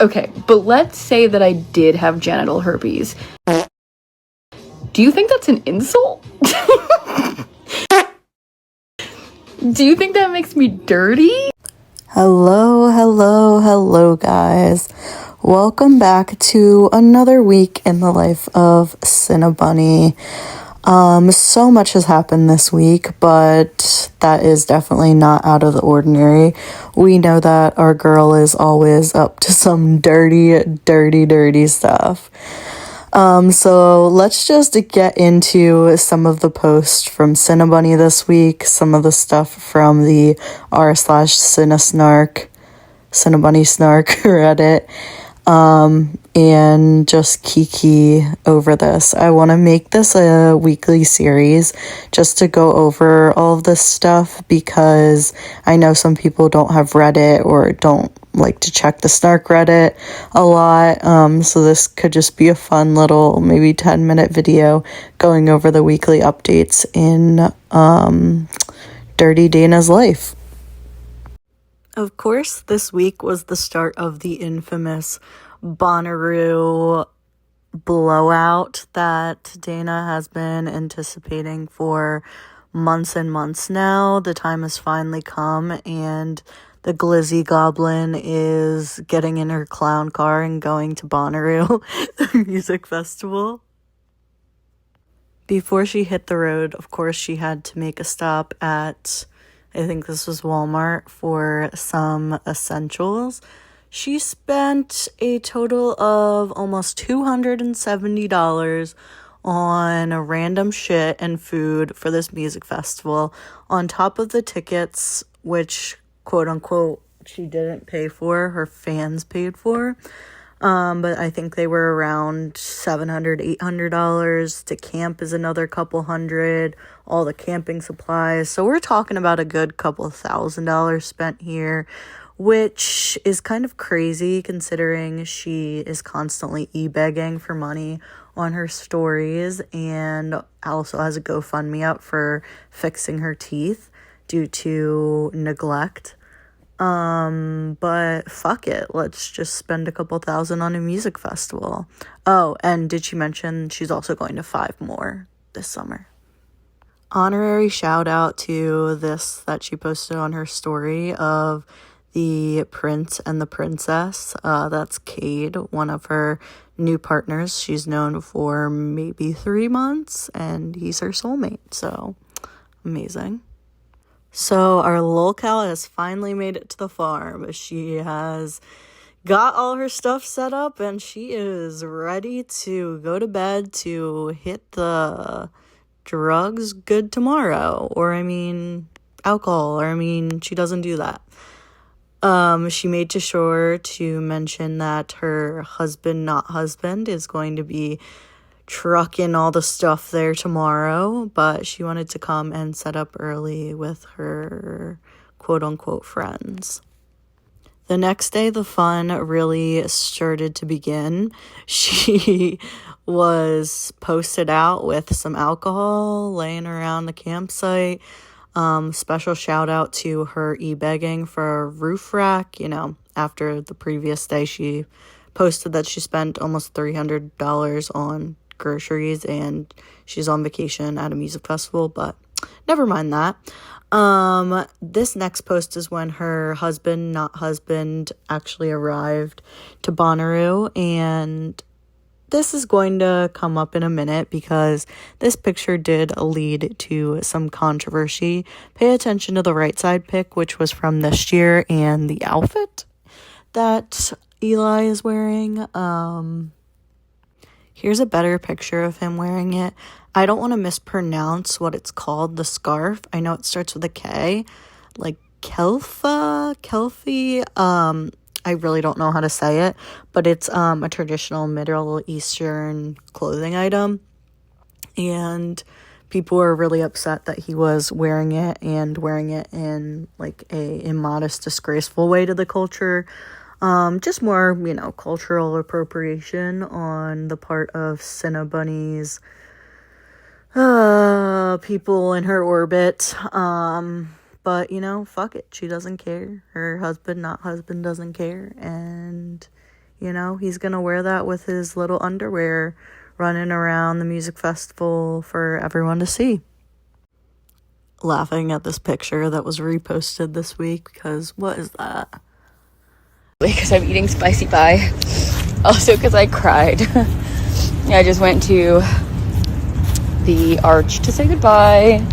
Okay, but let's say that I did have genital herpes. Do you think that's an insult? Do you think that makes me dirty? Hello, guys. Welcome back to another week in the life of Sinnabunny. So much has happened this week, but that is definitely not out of the ordinary. We know that our girl is always up to some dirty stuff. So let's just get into some of the posts from Sinnabunny this week, some of the stuff from the r/Sinnabunny Snark Reddit, and just kiki over this. I want to make this a weekly series just to go over all of this stuff because I know some people don't have Reddit or don't like to check the Snark Reddit a lot, so this could just be a fun little maybe 10-minute video going over the weekly updates in Dirty Dana's life. Of course, this week was the start of the infamous BONNAROO blowout that Dana has been anticipating for months and months now. The time has finally come, and the Glizzy Goblin is getting in her clown car and going to Bonnaroo, the music festival. Before she hit the road, of course, she had to make a stop at, I think this was Walmart, for some essentials. She spent a total of almost $270 on random shit and food for this music festival, on top of the tickets, which, quote unquote, she didn't pay for, her fans paid for. But I think they were around $700, $800. To camp is another couple hundred, all the camping supplies. So we're talking about a good couple $1,000 spent here, which is kind of crazy considering she is constantly e-begging for money on her stories and also has a GoFundMe up for fixing her teeth due to neglect. But fuck it, let's just spend a couple $1,000 on a music festival. Oh, and did she mention she's also going to 5 more this summer? Honorary shout out to this that she posted on her story of the prince and the princess. That's Cade, one of her new partners. She's known for maybe 3 months, and he's her soulmate, so amazing. So our lolcow has finally made it to the farm. She has got all her stuff set up and she is ready to go to bed to hit the drugs good tomorrow. Or alcohol. She doesn't do that. She made sure to mention that her husband is going to be trucking all the stuff there tomorrow, but she wanted to come and set up early with her quote-unquote friends. The next day, the fun really started to begin. She was posted out with some alcohol laying around the campsite. Special shout out to her e-begging for a roof rack. After the previous day, she posted that she spent almost $300 on groceries and she's on vacation at a music festival, but never mind that. This next post is when her husband actually arrived to Bonnaroo, and this is going to come up in a minute because this picture did lead to some controversy. Pay attention to the right side pic, which was from this year, and the outfit that Eli is wearing. Here's a better picture of him wearing it. I don't want to mispronounce what it's called, the scarf. I know it starts with a K, like Kelfi. I really don't know how to say it, but it's a traditional Middle Eastern clothing item. And people were really upset that he was wearing it in like a immodest, disgraceful way to the culture. Just more, cultural appropriation on the part of Sinnabunny's people in her orbit. But, fuck it. She doesn't care. Her husband doesn't care. And, You know, he's gonna wear that with his little underwear running around the music festival for everyone to see. Laughing at this picture that was reposted this week because what is that? Because I'm eating spicy pie. Also because I cried. I just went to the arch to say goodbye.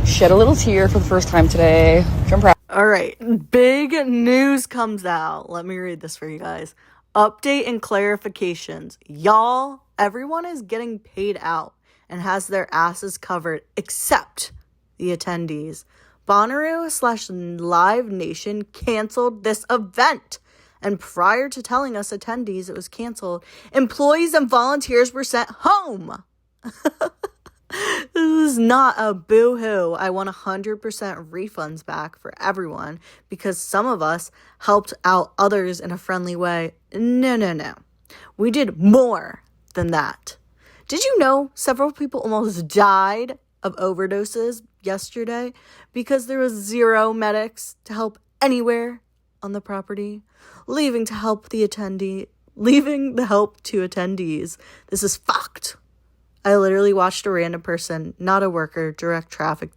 Shed a little tear for the first time today, which I'm proud. All right, big news comes out. Let me read this for you guys. Update and clarifications. Y'all, everyone is getting paid out and has their asses covered except the attendees. Bonnaroo/Live Nation canceled this event. And prior to telling us attendees it was canceled, employees and volunteers were sent home. This is not a boo-hoo. I want 100% refunds back for everyone because some of us helped out others in a friendly way. No. We did more than that. Did you know several people almost died of overdoses yesterday because there was 0 medics to help anywhere on the property, leaving the help to attendees. This is fucked. I literally watched a random person, not a worker, direct traffic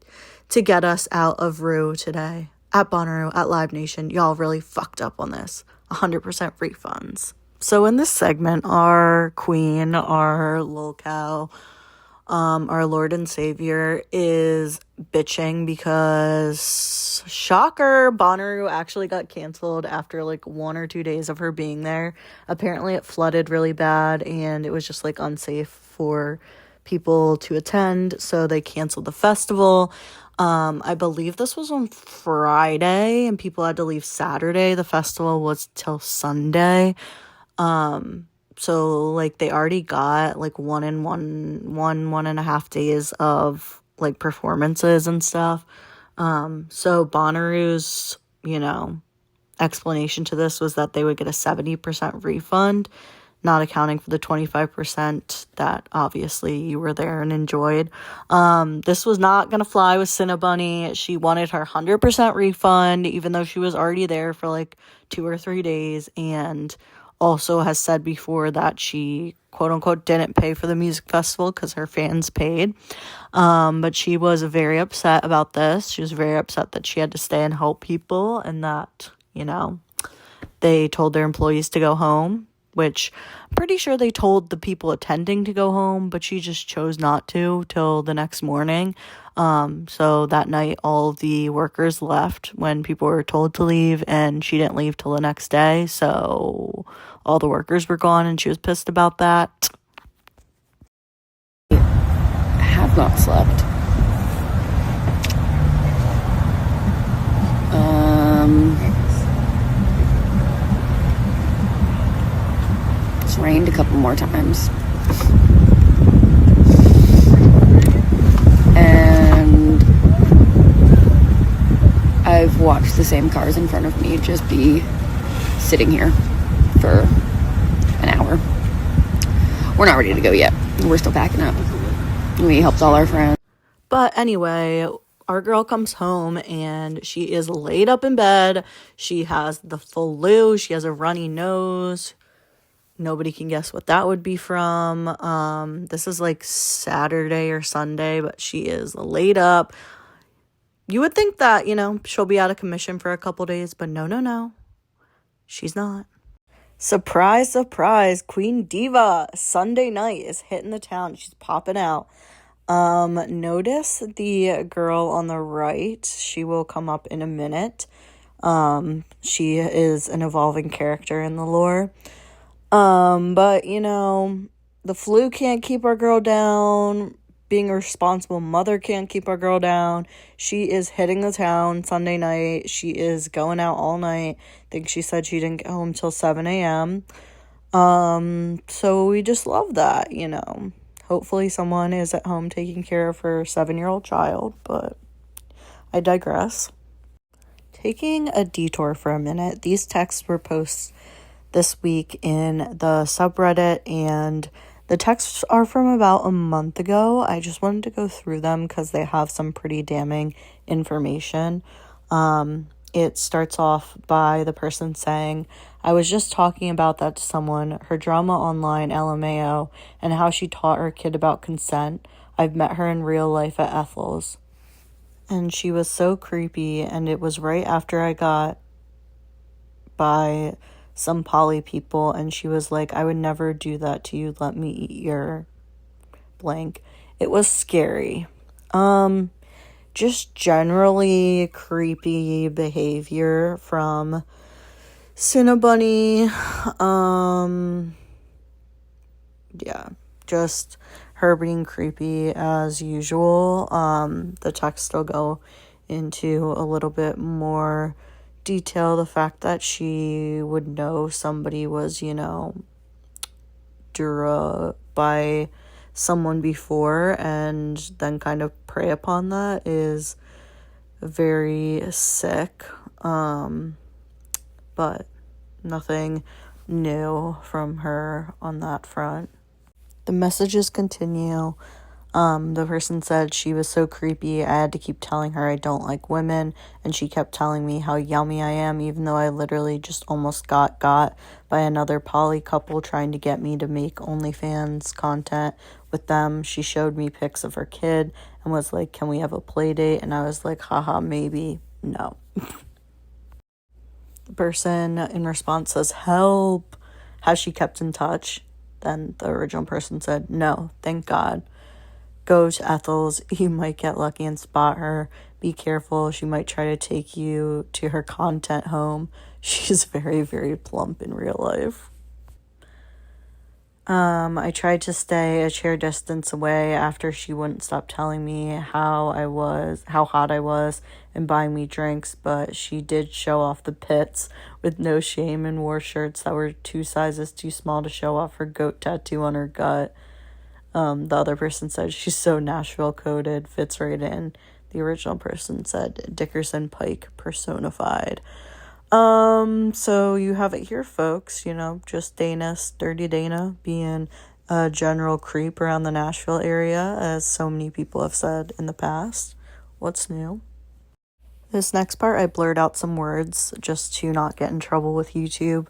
to get us out of Rue today at Bonnaroo, at Live Nation. Y'all really fucked up on this. 100% refunds. So in this segment, our queen, our lil cow, our Lord and Savior is bitching because, shocker, Bonnaroo actually got canceled after like 1 or 2 days of her being there. Apparently it flooded really bad and it was just like unsafe for people to attend, so they canceled the festival. I believe this was on Friday and people had to leave Saturday. The festival was till Sunday. So like they already got like 1.5 days of like performances and stuff. So Bonnaroo's, explanation to this was that they would get a 70% refund, not accounting for the 25% that obviously you were there and enjoyed. This was not going to fly with Sinnabunny. She wanted her 100% refund, even though she was already there for like 2 or 3 days, and also has said before that she quote unquote didn't pay for the music festival because her fans paid. But she was very upset about this. She was very upset that she had to stay and help people and that, they told their employees to go home, which I'm pretty sure they told the people attending to go home, but she just chose not to till the next morning. So that night, all of the workers left when people were told to leave, and she didn't leave till the next day. So all the workers were gone, and she was pissed about that. I have not slept. It's rained a couple more times. And I've watched the same cars in front of me just be sitting here for an hour. We're not ready to go yet. We're still packing up. We helped all our friends. But anyway, our girl comes home and she is laid up in bed. She has the flu. She has a runny nose. Nobody can guess what that would be from. This is like Saturday or Sunday, but she is laid up. You would think that, she'll be out of commission for a couple days, but no. She's not. Surprise, surprise, Queen Diva Sunday night is hitting the town. She's popping out. Notice the girl on the right. She will come up in a minute. She is an evolving character in the lore. But the flu can't keep our girl down. Being a responsible mother can't keep our girl down. She is hitting the town Sunday night. She is going out all night. I think she said she didn't get home till 7 a.m. So we just love that, Hopefully someone is at home taking care of her 7-year-old child, but I digress. Taking a detour for a minute, these texts were posted this week in the subreddit, and the texts are from about a month ago. I just wanted to go through them because they have some pretty damning information. It starts off by the person saying, I was just talking about that to someone, her drama online, LMAO, and how she taught her kid about consent. I've met her in real life at Ethel's. And she was so creepy, and it was right after I got by some poly people, and she was like, I would never do that to you, let me eat your blank. It was scary. Just generally creepy behavior from Sinnabunny. Yeah, just her being creepy as usual. The text will go into a little bit more detail. The fact that she would know somebody was, Dura by someone before and then kind of prey upon that is very sick. But nothing new from her on that front. The messages continue. The person said she was so creepy, I had to keep telling her I don't like women, and she kept telling me how yummy I am, even though I literally just almost got by another poly couple trying to get me to make OnlyFans content with them. She showed me pics of her kid and was like, can we have a play date? And I was like, haha, maybe. No. The person in response says, help. Has she kept in touch? Then the original person said, no, thank God. Go to Ethel's. You might get lucky and spot her. Be careful. She might try to take you to her content home. She's very, very plump in real life. I tried to stay a chair distance away after she wouldn't stop telling me how hot I was, and buying me drinks, but she did show off the pits with no shame and wore shirts that were 2 sizes too small to show off her goat tattoo on her gut. The other person said she's so Nashville coded, fits right in. The original person said Dickerson Pike personified. So you have it here, folks, just Dirty Dana being a general creep around the Nashville area, as so many people have said in the past. What's new? This next part, I blurred out some words just to not get in trouble with YouTube.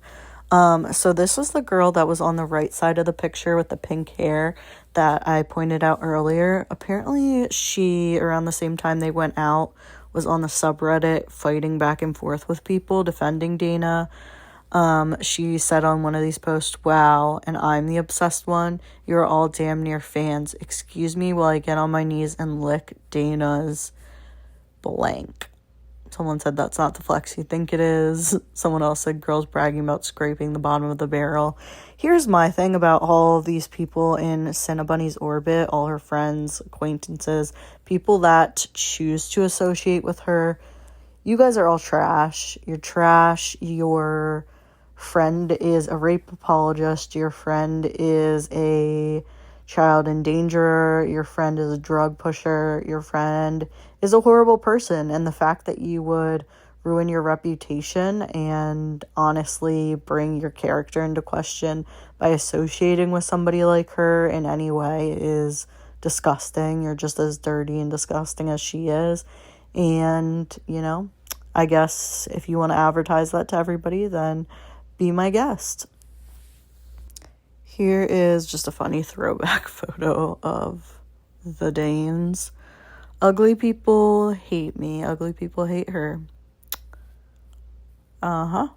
So this was the girl that was on the right side of the picture with the pink hair that I pointed out earlier. Apparently she, around the same time they went out, was on the subreddit fighting back and forth with people, defending Dana. She said on one of these posts, wow, and I'm the obsessed one. You're all damn near fans. Excuse me while I get on my knees and lick Dana's blank. Someone said that's not the flex you think it is. Someone else said girls bragging about scraping the bottom of the barrel. Here's my thing about all of these people in Sinnabunny's orbit, all her friends, acquaintances, people that choose to associate with her. You guys are all trash. You're trash. Your friend is a rape apologist. Your friend is a child endangerer. Your friend is a drug pusher. Your friend is a horrible person. And the fact that you would ruin your reputation and honestly bring your character into question by associating with somebody like her in any way is disgusting. You're just as dirty and disgusting as she is. And, I guess if you want to advertise that to everybody, then be my guest. Here is just a funny throwback photo of the Danes. Ugly people hate me. Ugly people hate her. Uh-huh.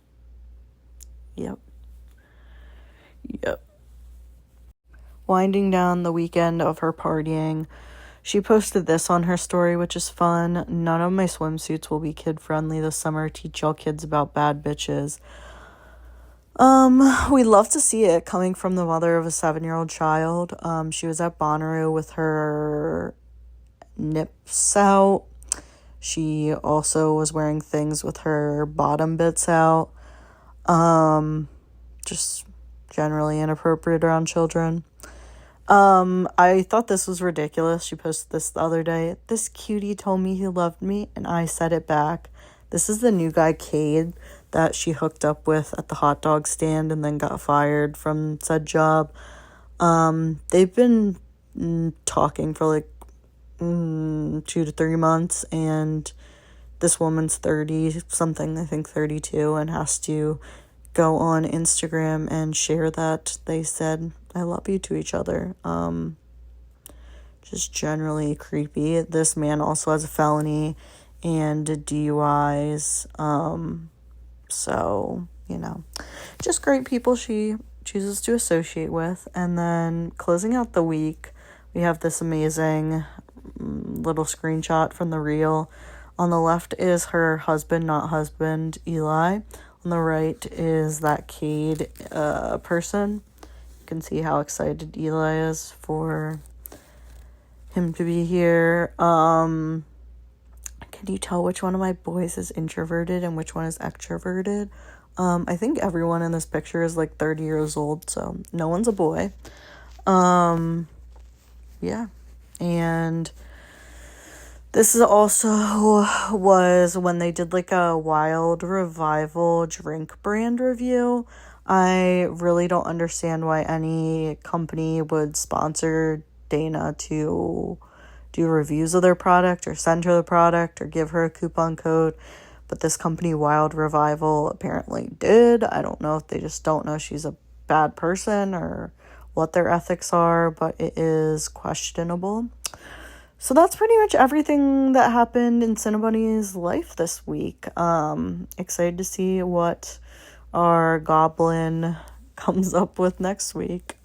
Yep. Winding down the weekend of her partying, she posted this on her story, which is fun. None of my swimsuits will be kid-friendly this summer. Teach y'all kids about bad bitches. We love to see it coming from the mother of a 7-year-old child. She was at BONNAROO with her nips out. She also was wearing things with her bottom bits out. Just generally inappropriate around children. I thought this was ridiculous. She posted this the other day. This cutie told me he loved me, and I said it back. This is the new guy, Cade, that she hooked up with at the hot dog stand and then got fired from said job. They've been talking for 2 to 3 months, and this woman's 30 something, I think 32, and has to go on Instagram and share that they said I love you to each other. Just generally creepy. This man also has a felony and DUIs. So, just great people she chooses to associate with. And then closing out the week, we have this amazing little screenshot from the reel. On the left is her husband, not husband, Eli. On the right is that Cade person. You can see how excited Eli is for him to be here. Can you tell which one of my boys is introverted and which one is extroverted? I think everyone in this picture is like 30 years old, so no one's a boy. Yeah. And this is also was when they did like a Wild Revival drink brand review. I really don't understand why any company would sponsor Dana to do reviews of their product or send her the product or give her a coupon code. But this company, Wild Revival, apparently did. I don't know if they just don't know she's a bad person or what their ethics are, but it is questionable. So that's pretty much everything that happened in Sinnabunny's life this week. Excited to see what our goblin comes up with next week.